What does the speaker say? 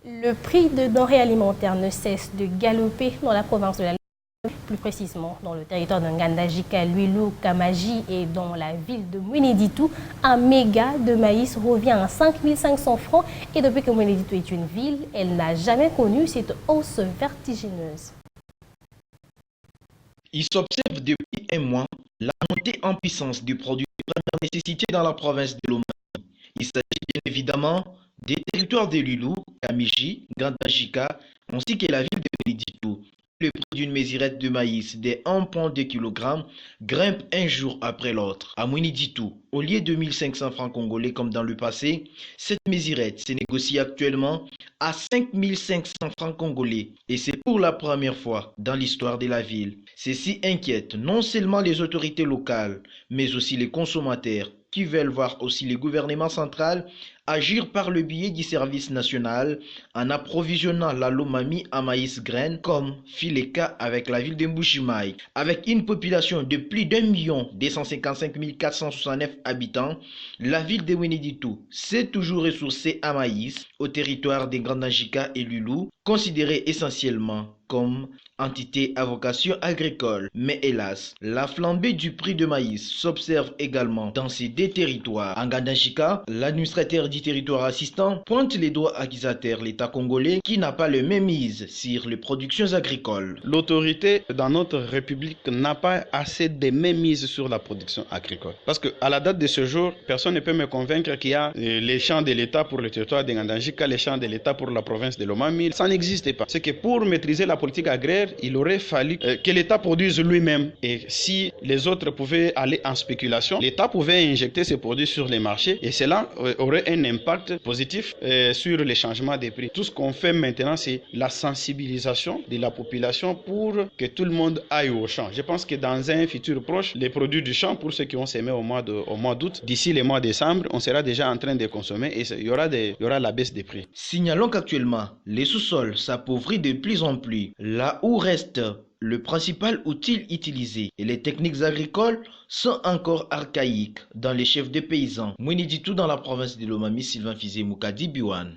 Le prix de denrées alimentaires ne cesse de galoper dans la province de la Lomami, plus précisément dans le territoire de Ngandajika, Luilou, Kamaji et dans la ville de Mweneditou. Un méga de maïs revient à 5 500 francs et depuis que Mweneditou est une ville, elle n'a jamais connu cette hausse vertigineuse. Il s'observe depuis un mois la montée en puissance du produit de première nécessité dans la province de Lomami. Il s'agit bien évidemment des territoires de Lulou, Kamiji, Ngandajika, ainsi que la ville de Mweneditou. Le prix d'une mesurette de maïs de 1,2 kg grimpe un jour après l'autre. À Mweneditou, au lieu de 1500 francs congolais comme dans le passé, cette mesurette se négocie actuellement à 5500 francs congolais. Et c'est pour la première fois dans l'histoire de la ville. Ceci inquiète non seulement les autorités locales, mais aussi les consommateurs qui veulent voir aussi le gouvernement central agir par le biais du service national en approvisionnant la Lomami en maïs graines comme fit le cas avec la ville de Mbujimayi. Avec une population de plus d'1 255 469 habitants, la ville de Mweneditou s'est toujours ressourcée à maïs au territoire des Ngandajika et Lulou, considérés essentiellement comme entité à vocation agricole. Mais hélas, la flambée du prix de maïs s'observe également dans ces deux territoires. En Ngandajika, l'administrateur du territoire assistant pointe les doigts accusateurs l'État congolais qui n'a pas le même mise sur les productions agricoles. L'autorité dans notre République n'a pas assez de mise sur la production agricole. Parce qu'à la date de ce jour, personne ne peut me convaincre qu'il y a les champs de l'État pour le territoire de Ngandajika, les champs de l'État pour la province de Lomami. Ça n'existe pas. C'est que pour maîtriser la politique agraire, il aurait fallu que l'État produise lui-même. Et si les autres pouvaient aller en spéculation, l'État pouvait injecter ses produits sur les marchés et cela aurait un impact positif sur les changements des prix. Tout ce qu'on fait maintenant, c'est la sensibilisation de la population pour que tout le monde aille au champ. Je pense que dans un futur proche, les produits du champ, pour ceux qui ont semé au mois d'août, d'ici le mois de décembre, on sera déjà en train de consommer et il y aura la baisse des prix. Signalons qu'actuellement, les sous-sols s'appauvrissent de plus en plus, là où reste le principal outil utilisé et les techniques agricoles sont encore archaïques dans les chefs de paysans. Mweneditou dans la province de Lomami, Sylvain Fizé Moukadi Biwan.